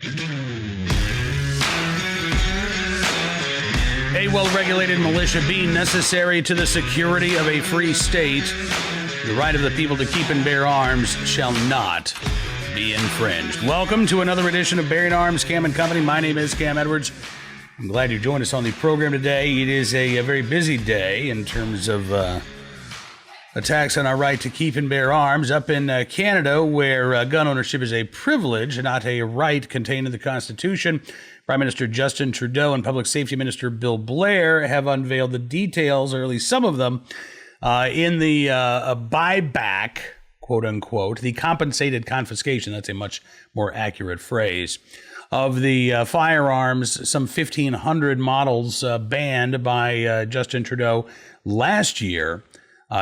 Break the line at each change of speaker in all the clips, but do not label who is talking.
A well-regulated militia being necessary to the security of a free state, the right of the people to keep and bear arms shall not be infringed. Welcome to another edition of Bearing Arms, Cam and Company. My name is Cam Edwards. I'm glad you joined us on the program today. It is a very busy day in terms of attacks on our right to keep and bear arms up in Canada, where gun ownership is a privilege and not a right contained in the Constitution. Prime Minister Justin Trudeau and Public Safety Minister Bill Blair have unveiled the details, or at least some of them, in the buyback, quote unquote, the compensated confiscation, that's a much more accurate phrase, of the firearms, some 1,500 models banned by Justin Trudeau last year.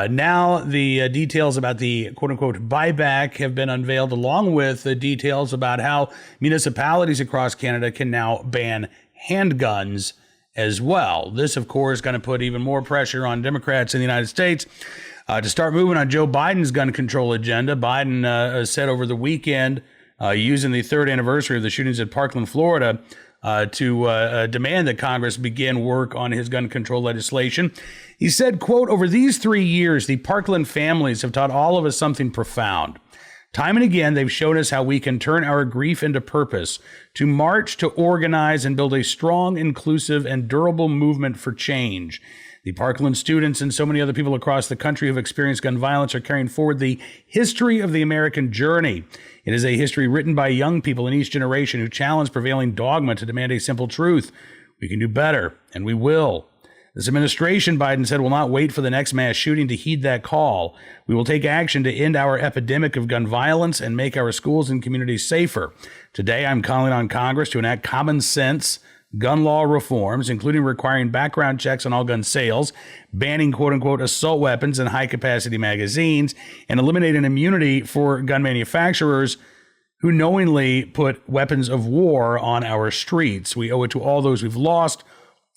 Now the details about the quote-unquote buyback have been unveiled, along with the details about how municipalities across Canada can now ban handguns as well. This, of course, is going to put even more pressure on Democrats in the United States to start moving on Joe Biden's gun control agenda. Biden said over the weekend, using the third anniversary of the shootings at Parkland, Florida, to demand that Congress begin work on his gun control legislation. He said, quote, "Over these 3 years, the Parkland families have taught all of us something profound. Time and again, they've shown us how we can turn our grief into purpose, to march, to organize, and build a strong, inclusive, and durable movement for change. The Parkland students and so many other people across the country who have experienced gun violence are carrying forward the history of the American journey. It is a history written by young people in each generation who challenge prevailing dogma to demand a simple truth. We can do better, and we will. This administration," Biden said, "will not wait for the next mass shooting to heed that call. We will take action to end our epidemic of gun violence and make our schools and communities safer. Today, I'm calling on Congress to enact common sense gun law reforms, including requiring background checks on all gun sales, banning quote-unquote assault weapons and high-capacity magazines, and eliminating immunity for gun manufacturers who knowingly put weapons of war on our streets. We owe it to all those we've lost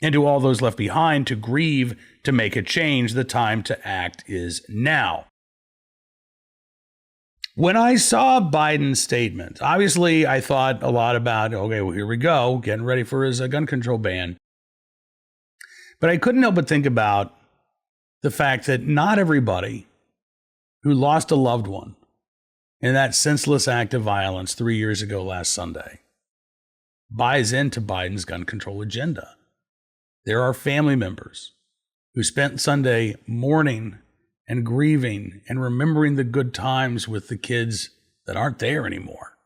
and to all those left behind to grieve, to make a change. The time to act is now." When I saw Biden's statement, obviously I thought a lot about, okay, well, here we go, getting ready for his gun control ban. But I couldn't help but think about the fact that not everybody who lost a loved one in that senseless act of violence 3 years ago last Sunday buys into Biden's gun control agenda. There are family members who spent Sunday mourning and grieving and remembering the good times with the kids that aren't there anymore,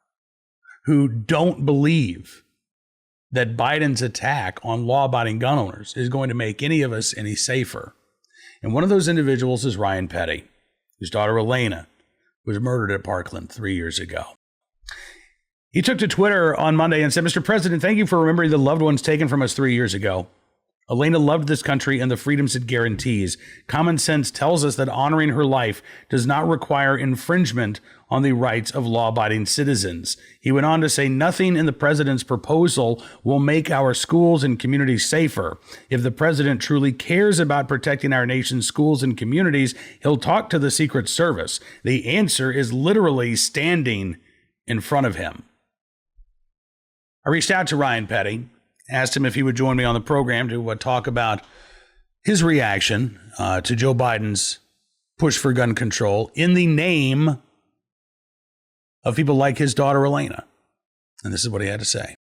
who don't believe that Biden's attack on law-abiding gun owners is going to make any of us any safer. And one of those individuals is Ryan Petty, whose daughter Alaina was murdered at Parkland 3 years ago. He took to Twitter on Monday and said, "Mr. President, thank you for remembering the loved ones taken from us 3 years ago. Alaina loved this country and the freedoms it guarantees. Common sense tells us that honoring her life does not require infringement on the rights of law-abiding citizens." He went on to say, "Nothing in the president's proposal will make our schools and communities safer. If the president truly cares about protecting our nation's schools and communities, he'll talk to the Secret Service. The answer is literally standing in front of him." I reached out to Ryan Petty, asked him if he would join me on the program to talk about his reaction to Joe Biden's push for gun control in the name of people like his daughter, Alaina. And this is what he had to say.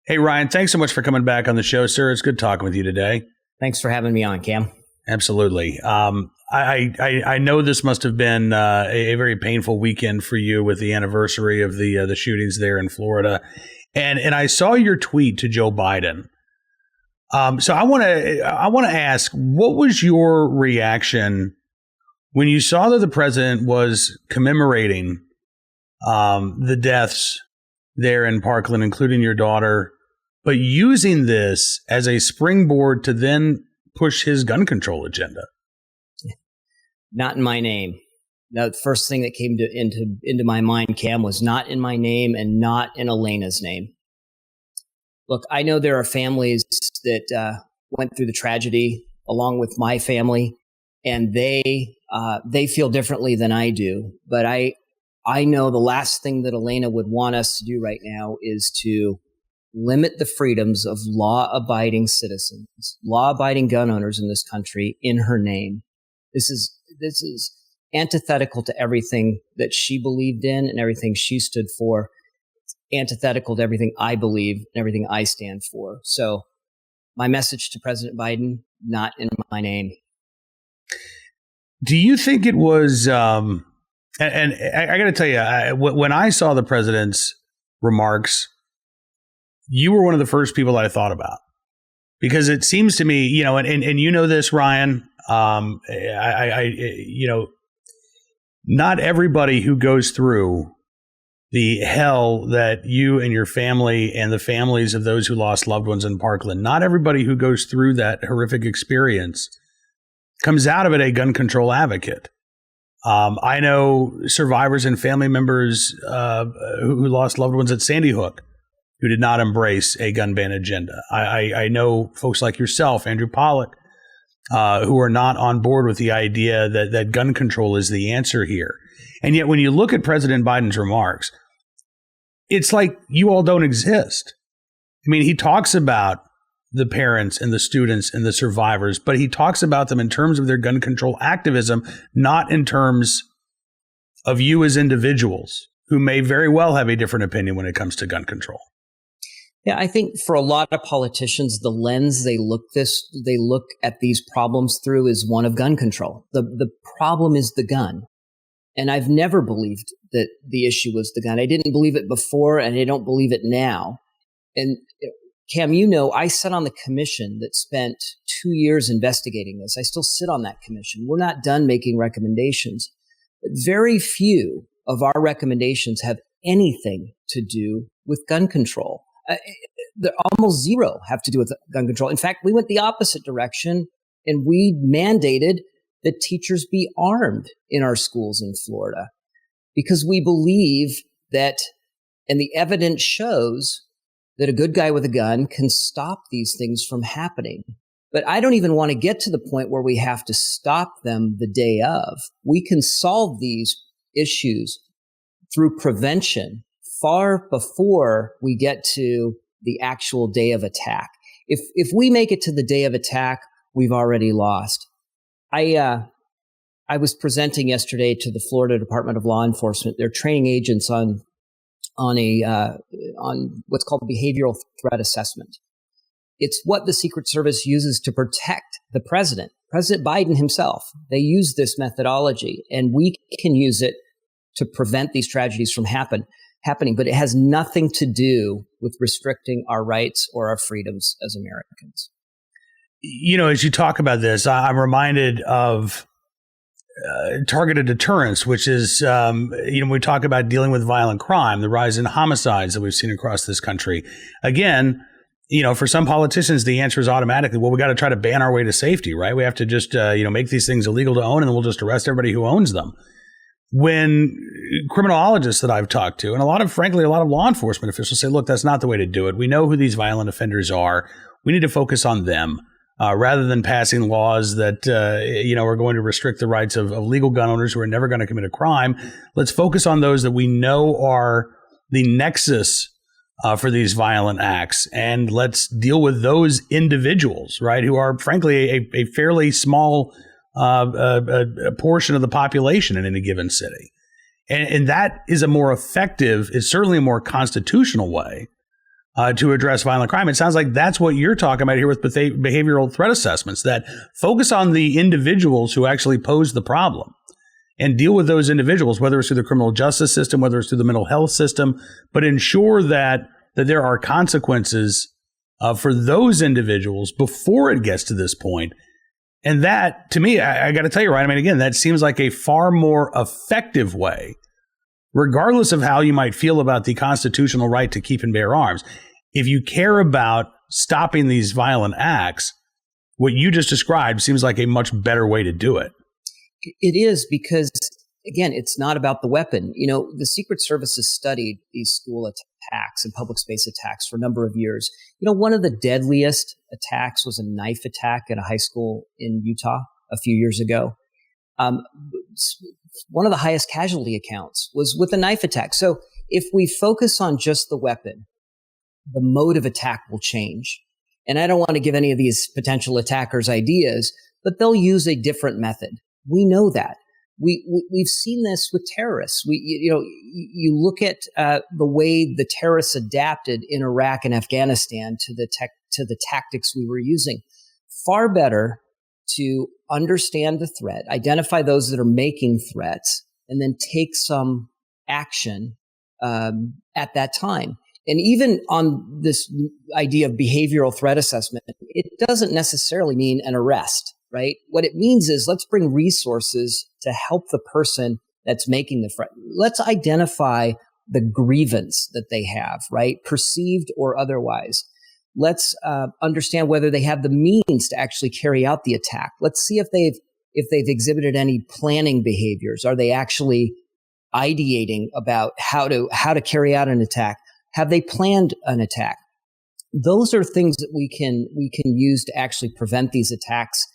Hey, Ryan, thanks so much for coming back on the show, sir. It's good talking with you today.
Thanks for having me on, Cam.
Absolutely. I know this must have been a very painful weekend for you with the anniversary of the shootings there in Florida. And I saw your tweet to Joe Biden. So I want to ask, what was your reaction when you saw that the president was commemorating the deaths there in Parkland, including your daughter, but using this as a springboard to then push his gun control agenda?
Not in my name. The first thing that came into my mind, Cam, was not in my name and not in Alaina's name. Look, I know there are families that went through the tragedy along with my family, and they feel differently than I do. But I I know the last thing that Alaina would want us to do right now is to limit the freedoms of law-abiding citizens, law-abiding gun owners in this country in her name. This is antithetical to everything that she believed in and everything she stood for, antithetical to everything I believe and everything I stand for. So my message to President Biden, not in my name.
Do you think it was, and I got to tell you, when I saw the president's remarks, you were one of the first people that I thought about, because it seems to me, and you know this, Ryan, not everybody who goes through the hell that you and your family and the families of those who lost loved ones in Parkland, not everybody who goes through that horrific experience comes out of it a gun control advocate. I know survivors and family members who lost loved ones at Sandy Hook who did not embrace a gun ban agenda. I know folks like yourself, Andrew Pollack, who are not on board with the idea that gun control is the answer here. And yet when you look at President Biden's remarks, it's like you all don't exist. I mean, he talks about the parents and the students and the survivors, but he talks about them in terms of their gun control activism, not in terms of you as individuals who may very well have a different opinion when it comes to gun control.
Yeah, I think for a lot of politicians, the lens they look at these problems through is one of gun control. The problem is the gun. And I've never believed that the issue was the gun. I didn't believe it before, and I don't believe it now. And Cam, I sat on the commission that spent 2 years investigating this. I still sit on that commission. We're not done making recommendations. But very few of our recommendations have anything to do with gun control. Almost zero have to do with gun control. In fact, we went the opposite direction, and we mandated that teachers be armed in our schools in Florida, because we believe that, and the evidence shows that a good guy with a gun can stop these things from happening. But I don't even want to get to the point where we have to stop them the day of. We can solve these issues through prevention far before we get to the actual day of attack. If we make it to the day of attack, we've already lost. I was presenting yesterday to the Florida Department of Law Enforcement. They're training agents on what's called behavioral threat assessment. It's what the Secret Service uses to protect the president, President Biden himself. They use this methodology, and we can use it to prevent these tragedies from happening. But it has nothing to do with restricting our rights or our freedoms as Americans.
As you talk about this, I'm reminded of targeted deterrence, which is, we talk about dealing with violent crime, the rise in homicides that we've seen across this country. Again, for some politicians, the answer is automatically, well, we got to try to ban our way to safety, right? We have to just, make these things illegal to own, and then we'll just arrest everybody who owns them. When criminologists that I've talked to, and a lot of law enforcement officials say, look, that's not the way to do it. We know who these violent offenders are. We need to focus on them. Rather than passing laws that, are going to restrict the rights of legal gun owners who are never going to commit a crime. Let's focus on those that we know are the nexus for these violent acts. And let's deal with those individuals, right, who are, frankly, a fairly small portion of the population in any given city. And that is is certainly a more constitutional way to address violent crime. It sounds like that's what you're talking about here with behavioral threat assessments, that focus on the individuals who actually pose the problem and deal with those individuals, whether it's through the criminal justice system, whether it's through the mental health system, but ensure that there are consequences for those individuals before it gets to this point. And that, to me, I got to tell you, Ryan, again, that seems like a far more effective way, regardless of how you might feel about the constitutional right to keep and bear arms. If you care about stopping these violent acts, what you just described seems like a much better way to do it.
It is, because, again, it's not about the weapon. The Secret Service has studied these school attacks and public space attacks for a number of years. One of the deadliest attacks was a knife attack at a high school in Utah a few years ago. Um, one of the highest casualty accounts was with a knife attack. So if we focus on just the weapon, the mode of attack will change. And I don't want to give any of these potential attackers ideas, but they'll use a different method. We know that. We've seen this with terrorists. You look at the way the terrorists adapted in Iraq and Afghanistan to the tactics we were using. Far better to understand the threat, identify those that are making threats, and then take some action at that time. And even on this idea of behavioral threat assessment, it doesn't necessarily mean an arrest, right? What it means is let's bring resources to help the person that's making the threat. Let's identify the grievance that they have, right? Perceived or otherwise. Let's understand whether they have the means to actually carry out the attack. Let's see if they've exhibited any planning behaviors. Are they actually ideating about how to carry out an attack? Have they planned an attack? Those are things that we can use to actually prevent these attacks.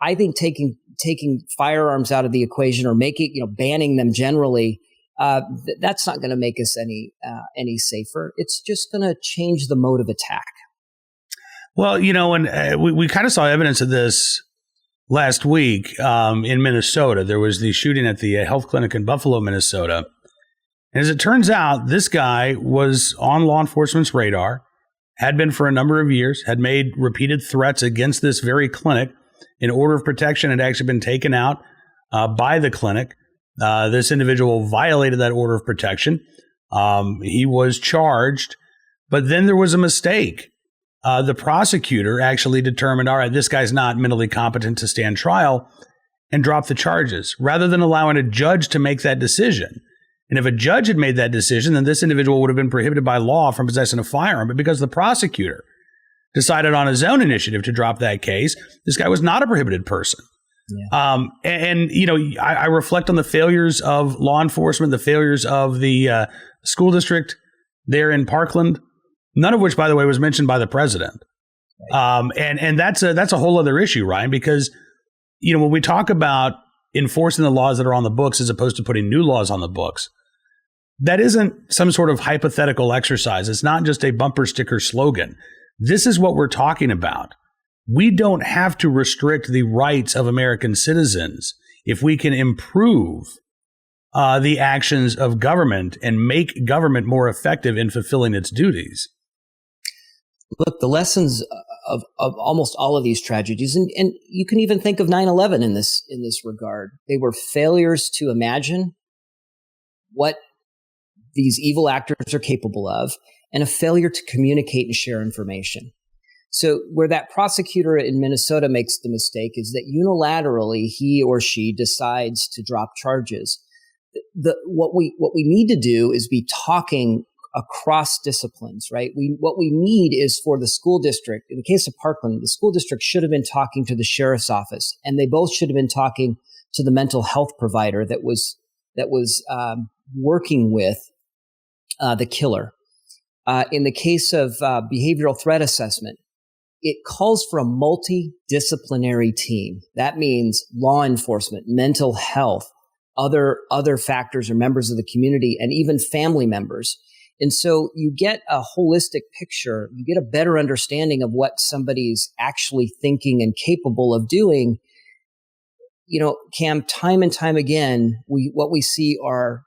I think taking firearms out of the equation or banning them generally, that's not going to make us any safer. It's just going to change the mode of attack.
Well, and we kind of saw evidence of this last week in Minnesota. There was the shooting at the health clinic in Buffalo, Minnesota. And as it turns out, this guy was on law enforcement's radar, had been for a number of years, had made repeated threats against this very clinic. An order of protection had actually been taken out by the clinic. This individual violated that order of protection. He was charged, but then there was a mistake. The prosecutor actually determined, all right, this guy's not mentally competent to stand trial, and dropped the charges rather than allowing a judge to make that decision. And if a judge had made that decision, then this individual would have been prohibited by law from possessing a firearm. But because the prosecutor decided on his own initiative to drop that case, this guy was not a prohibited person. Yeah. I reflect on the failures of law enforcement, the failures of the school district there in Parkland, none of which, by the way, was mentioned by the president. Right. And that's a whole other issue, Ryan, because, when we talk about enforcing the laws that are on the books as opposed to putting new laws on the books, that isn't some sort of hypothetical exercise. It's not just a bumper sticker slogan. This is what we're talking about. We don't have to restrict the rights of American citizens if we can improve the actions of government and make government more effective in fulfilling its duties.
Look, the lessons of almost all of these tragedies, and you can even think of 9/11 in this regard. They were failures to imagine what these evil actors are capable of, and a failure to communicate and share information. So where that prosecutor in Minnesota makes the mistake is that unilaterally he or she decides to drop charges. What we need to do is be talking across disciplines, right? What we need is for the school district. In the case of Parkland, the school district should have been talking to the sheriff's office, and they both should have been talking to the mental health provider that was working with the killer. In the case of behavioral threat assessment, it calls for a multidisciplinary team. That means law enforcement, mental health, other factors or members of the community, and even family members. And so you get a holistic picture, you get a better understanding of what somebody's actually thinking and capable of doing. Cam, time and time again, what we see are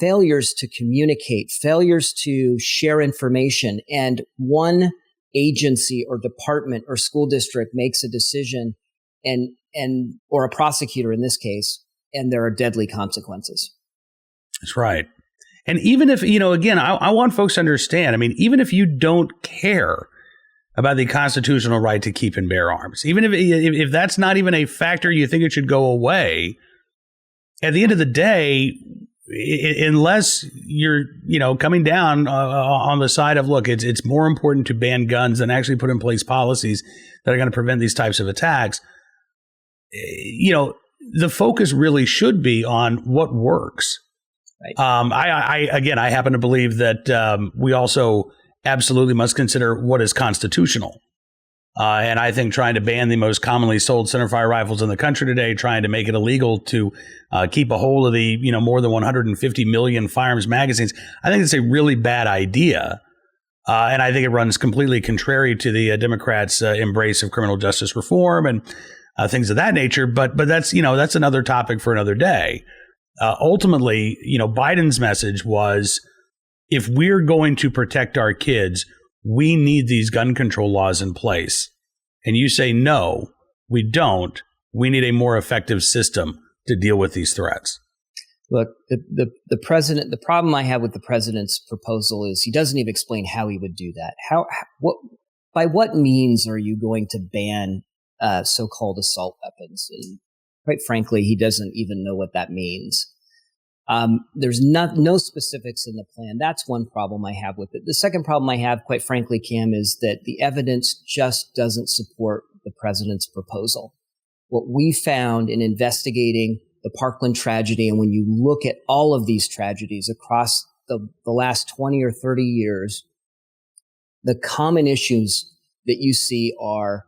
failures to communicate, failures to share information, and one agency or department or school district makes a decision or a prosecutor in this case, and there are deadly consequences.
That's right. And even if, again, I want folks to understand, even if you don't care about the constitutional right to keep and bear arms, even if that's not even a factor you think it should go away, at the end of the day, unless you're, coming down on the side of, look, it's more important to ban guns than actually put in place policies that are going to prevent these types of attacks, the focus really should be on what works. Right. I happen to believe that we also absolutely must consider what is constitutional. And I think trying to ban the most commonly sold centerfire rifles in the country today, trying to make it illegal to keep a hold of the more than 150 million firearms magazines, I think it's a really bad idea. And I think it runs completely contrary to the Democrats' embrace of criminal justice reform and things of that nature. But that's that's another topic for another day. Ultimately, Biden's message was, if we're going to protect our kids, we need these gun control laws in place. And you say, no, we don't. We need a more effective system to deal with these threats.
Look, the president, the problem I have with the president's proposal is he doesn't even explain how he would do that. By what means are you going to ban so-called assault weapons? And quite frankly, he doesn't even know what that means. There's no specifics in the plan. That's one problem I have with it. The second problem I have, quite frankly, Cam, is that the evidence just doesn't support the president's proposal. What we found in investigating the Parkland tragedy, and when you look at all of these tragedies across the last 20 or 30 years, the common issues that you see are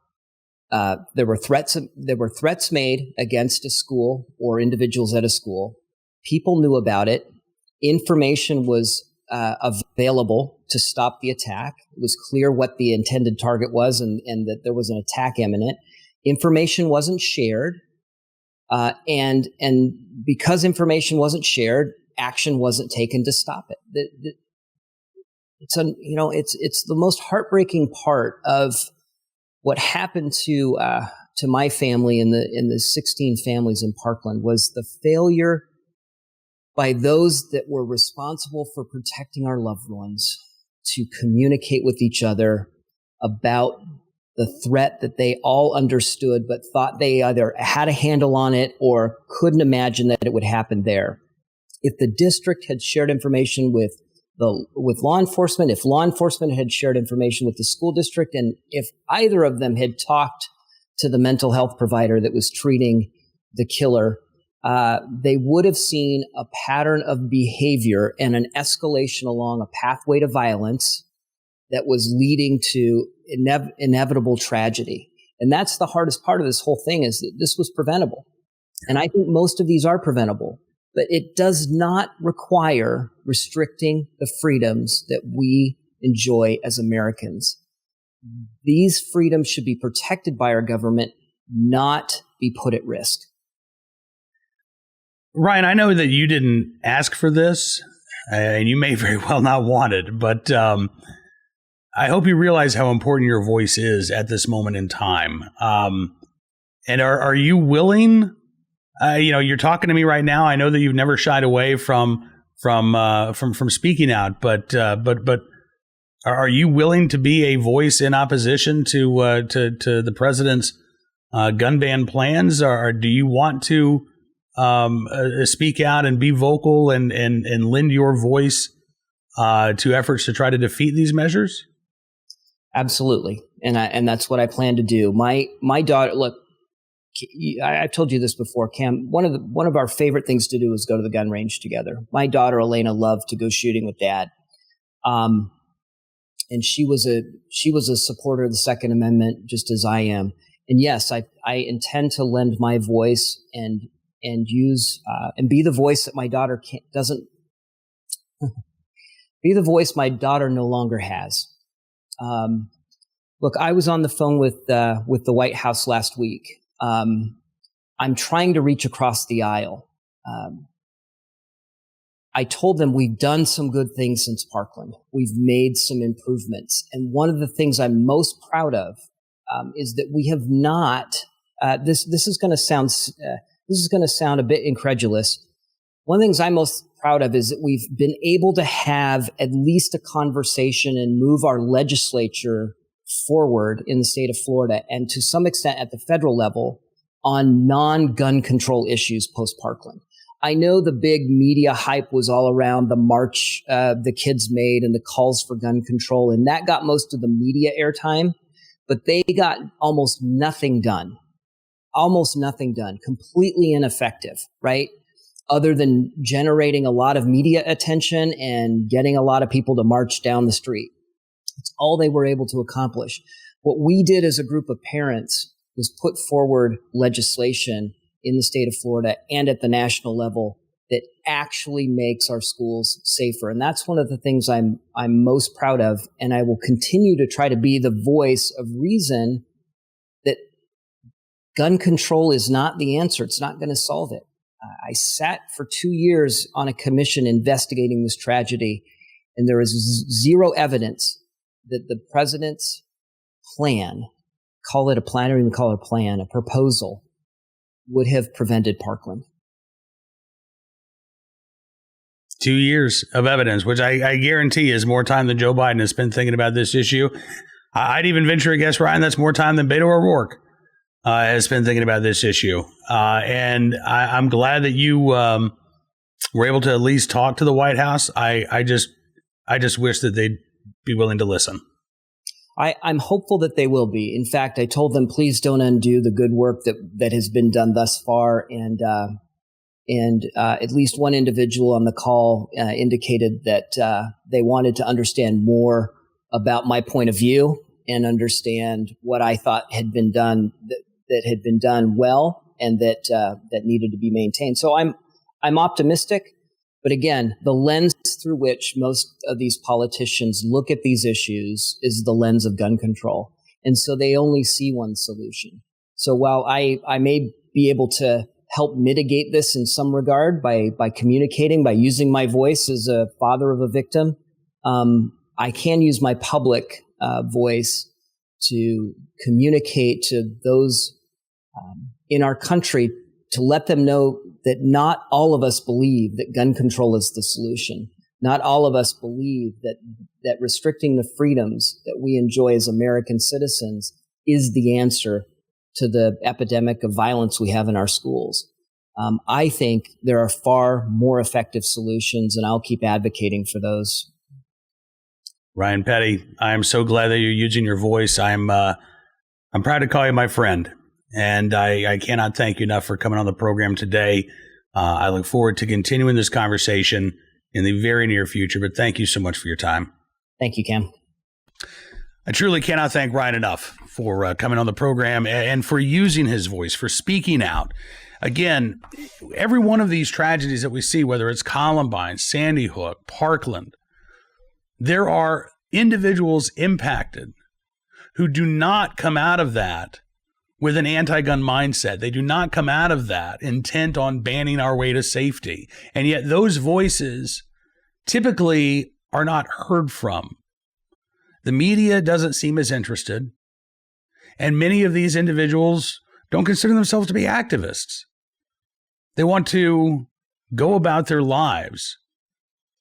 there were threats made against a school or individuals at a school. People knew about it. Information was available to stop the attack. It was clear what the intended target was and that there was an attack imminent. Information wasn't shared. And because information wasn't shared, action wasn't taken to stop it. It's the most heartbreaking part of what happened to my family and the 16 families in Parkland was the failure by those that were responsible for protecting our loved ones to communicate with each other about the threat that they all understood, but thought they either had a handle on it or couldn't imagine that it would happen there. If the district had shared information with law enforcement, if law enforcement had shared information with the school district, and if either of them had talked to the mental health provider that was treating the killer, they would have seen a pattern of behavior and an escalation along a pathway to violence that was leading to inevitable tragedy. And that's the hardest part of this whole thing, is that this was preventable. And I think most of these are preventable, but it does not require restricting the freedoms that we enjoy as Americans. These freedoms should be protected by our government, not be put at risk.
Ryan, I know that you didn't ask for this, and you may very well not want it, but I hope you realize how important your voice is at this moment in time. And are you willing? You're talking to me right now. I know that you've never shied away from speaking out, but are you willing to be a voice in opposition to the president's gun ban plans, or do you want to speak out and be vocal and lend your voice to efforts to try to defeat these measures?
Absolutely. And that's what I plan to do. My daughter, look, I've told you this before, Cam, one of our favorite things to do is go to the gun range together. My daughter, Alaina, loved to go shooting with Dad. And she was a supporter of the Second Amendment, just as I am. And yes, I intend to lend my voice and use, and be the voice that my daughter doesn't be the voice my daughter no longer has. Look, I was on the phone with the White House last week. I'm trying to reach across the aisle. I told them we've done some good things since Parkland. We've made some improvements. And one of the things I'm most proud of, is that we have not, this is going to sound a bit incredulous. One of the things I'm most proud of is that we've been able to have at least a conversation and move our legislature forward in the state of Florida, and to some extent at the federal level, on non-gun control issues post-Parkland. I know the big media hype was all around the march the kids made and the calls for gun control, and that got most of the media airtime, but they got almost nothing done. Completely ineffective, right? Other than generating a lot of media attention and getting a lot of people to march down the street. It's all they were able to accomplish. What we did as a group of parents was put forward legislation in the state of Florida and at the national level that actually makes our schools safer. And that's one of the things I'm most proud of. And I will continue to try to be the voice of reason that gun control is not the answer. It's not going to solve it. I sat for 2 years on a commission investigating this tragedy, and there is zero evidence that the president's plan, call it a plan or even call it a plan, a proposal, would have prevented Parkland.
2 years of evidence, which I guarantee is more time than Joe Biden has spent thinking about this issue. I'd even venture a guess, Ryan, that's more time than Beto O'Rourke has been thinking about this issue. And I'm glad that you were able to at least talk to the White House. I just wish that they'd be willing to listen.
I'm hopeful that they will be. In fact, I told them, please don't undo the good work that has been done thus far. And at least one individual on the call indicated that they wanted to understand more about my point of view and understand what I thought had been done that had been done well and that needed to be maintained. So I'm optimistic. But again, the lens through which most of these politicians look at these issues is the lens of gun control. And so they only see one solution. So while I may be able to help mitigate this in some regard by communicating, by using my voice as a father of a victim, I can use my public voice to communicate to those in our country to let them know that not all of us believe that gun control is the solution. Not all of us believe that restricting the freedoms that we enjoy as American citizens is the answer to the epidemic of violence we have in our schools. I think there are far more effective solutions, and I'll keep advocating for those.
Ryan Petty, I am so glad that you're using your voice. I'm proud to call you my friend. And I cannot thank you enough for coming on the program today. I look forward to continuing this conversation in the very near future, but thank you so much for your time.
Thank you, Cam.
I truly cannot thank Ryan enough for coming on the program and for using his voice, for speaking out. Again, every one of these tragedies that we see, whether it's Columbine, Sandy Hook, Parkland, there are individuals impacted who do not come out of that with an anti-gun mindset. They do not come out of that intent on banning our way to safety. And yet those voices typically are not heard from. The media doesn't seem as interested. And many of these individuals don't consider themselves to be activists. They want to go about their lives.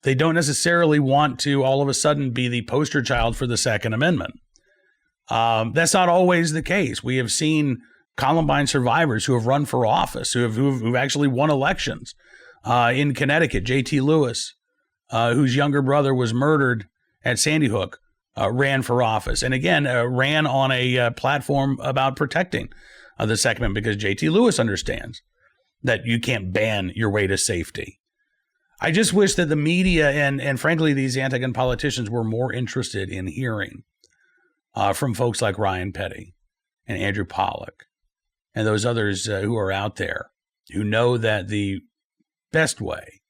They don't necessarily want to all of a sudden be the poster child for the Second Amendment. That's not always the case. We have seen Columbine survivors who have run for office, who've actually won elections. In Connecticut, J.T. Lewis, whose younger brother was murdered at Sandy Hook, ran for office. And again, ran on a platform about protecting the Second Amendment, because J.T. Lewis understands that you can't ban your way to safety. I just wish that the media and frankly, these anti-gun politicians were more interested in hearing from folks like Ryan Petty and Andrew Pollack and those others who are out there who know that the best way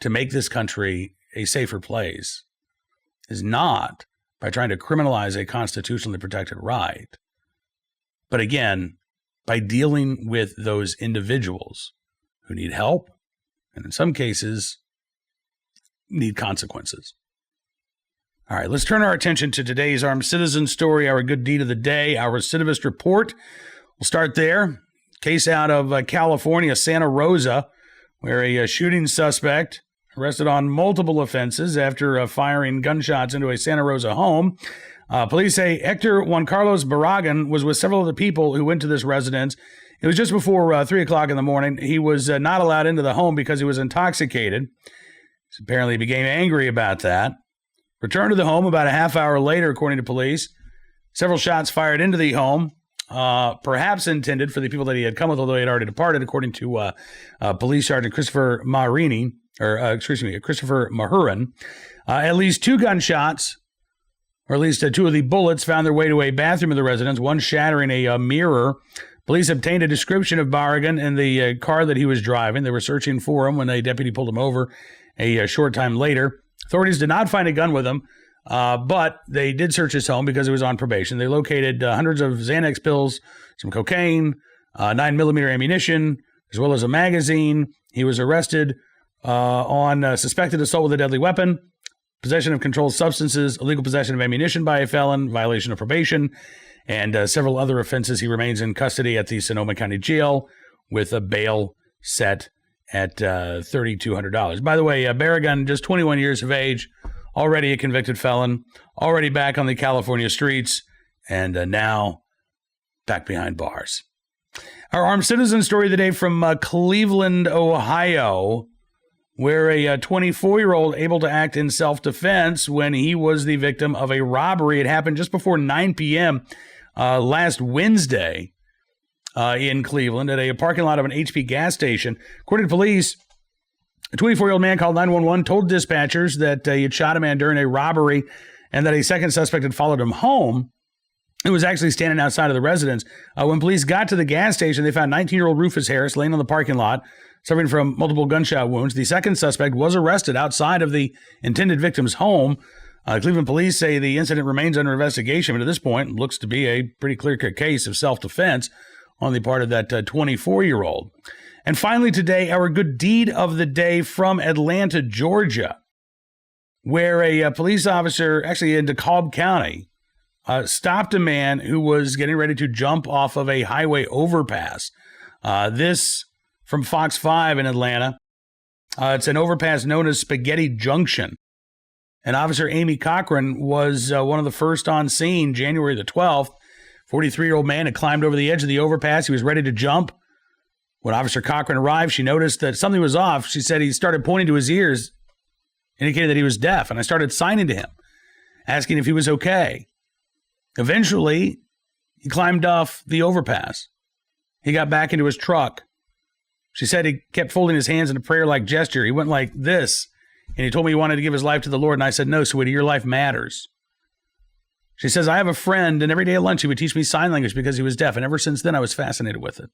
to make this country a safer place is not by trying to criminalize a constitutionally protected right, but again, by dealing with those individuals who need help and in some cases need consequences. All right, let's turn our attention to today's Armed Citizen story, our good deed of the day, our recidivist report. We'll start there. Case out of California, Santa Rosa, where a shooting suspect arrested on multiple offenses after firing gunshots into a Santa Rosa home. Police say Hector Juan Carlos Barragan was with several other people who went to this residence. It was just before 3 o'clock in the morning. He was not allowed into the home because he was intoxicated. He apparently became angry about that. Returned to the home about a half hour later, according to police. Several shots fired into the home, perhaps intended for the people that he had come with, although he had already departed, according to Police Sergeant Christopher Mahurin. At least 2 gunshots or at least two of the bullets found their way to a bathroom of the residence, one shattering a mirror. Police obtained a description of Barragan and the car that he was driving. They were searching for him when a deputy pulled him over a short time later. Authorities did not find a gun with him, but they did search his home because he was on probation. They located hundreds of Xanax pills, some cocaine, 9mm ammunition, as well as a magazine. He was arrested on suspected assault with a deadly weapon, possession of controlled substances, illegal possession of ammunition by a felon, violation of probation, and several other offenses. He remains in custody at the Sonoma County Jail with a bail set at $3,200. By the way, Barragan, just 21 years of age, already a convicted felon, already back on the California streets, and now back behind bars. Our armed citizen story of the day from Cleveland, Ohio, where a 24-year-old able to act in self-defense when he was the victim of a robbery. It happened just before 9 p.m. Last Wednesday in Cleveland at a parking lot of an HP gas station. According to police, a 24-year-old man called 911, told dispatchers that he had shot a man during a robbery and that a second suspect had followed him home. It was actually standing outside of the residence. When police got to the gas station, they found 19-year-old Rufus Harris laying on the parking lot, suffering from multiple gunshot wounds. The second suspect was arrested outside of the intended victim's home. Cleveland police say the incident remains under investigation, but at this point, it looks to be a pretty clear-cut case of self-defense on the part of that 24-year-old. And finally today, our good deed of the day from Atlanta, Georgia, where a police officer, actually in DeKalb County, stopped a man who was getting ready to jump off of a highway overpass. This from Fox 5 in Atlanta. It's an overpass known as Spaghetti Junction. And Officer Amy Cochran was one of the first on scene January the 12th. 43-year-old man had climbed over the edge of the overpass. He was ready to jump. When Officer Cochran arrived, she noticed that something was off. She said he started pointing to his ears, indicating that he was deaf. And I started signing to him, asking if he was okay. Eventually, he climbed off the overpass. He got back into his truck. She said he kept folding his hands in a prayer-like gesture. He went like this, and he told me he wanted to give his life to the Lord. And I said, no, sweetie, your life matters. She says, I have a friend, and every day at lunch he would teach me sign language because he was deaf. And ever since then, I was fascinated with it.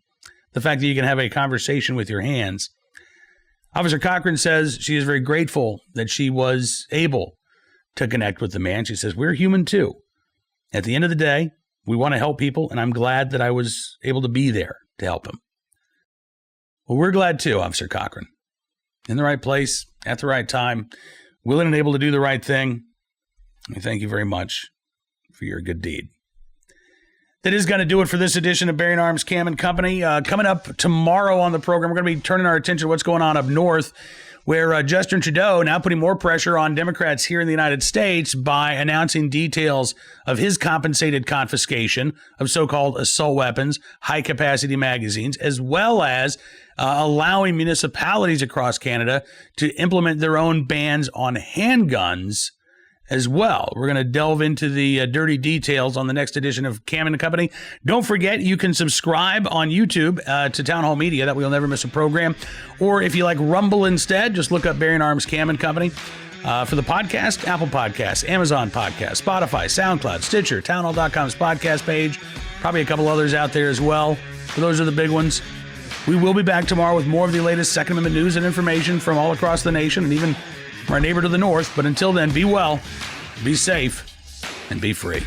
The fact that you can have a conversation with your hands. Officer Cochran says she is very grateful that she was able to connect with the man. She says, we're human too. At the end of the day, we want to help people, and I'm glad that I was able to be there to help him. Well, we're glad too, Officer Cochran. In the right place, at the right time, willing and able to do the right thing. We thank you very much for your good deed. That is going to do it for this edition of Bearing Arms Cam and Company. Coming up tomorrow on the program, we're going to be turning our attention to what's going on up north, where Justin Trudeau now putting more pressure on Democrats here in the United States by announcing details of his compensated confiscation of so-called assault weapons, high-capacity magazines, as well as allowing municipalities across Canada to implement their own bans on handguns as well. We're going to delve into the dirty details on the next edition of Cam and Company. Don't forget, you can subscribe on YouTube to Town Hall Media. That way you'll never miss a program. Or if you like Rumble instead, just look up Bearing Arms Cam and Company. For the podcast, Apple Podcasts, Amazon Podcasts, Spotify, SoundCloud, Stitcher, townhall.com's podcast page. Probably a couple others out there as well. But those are the big ones. We will be back tomorrow with more of the latest Second Amendment news and information from all across the nation and even our neighbor to the north. But until then, be well, be safe, and be free.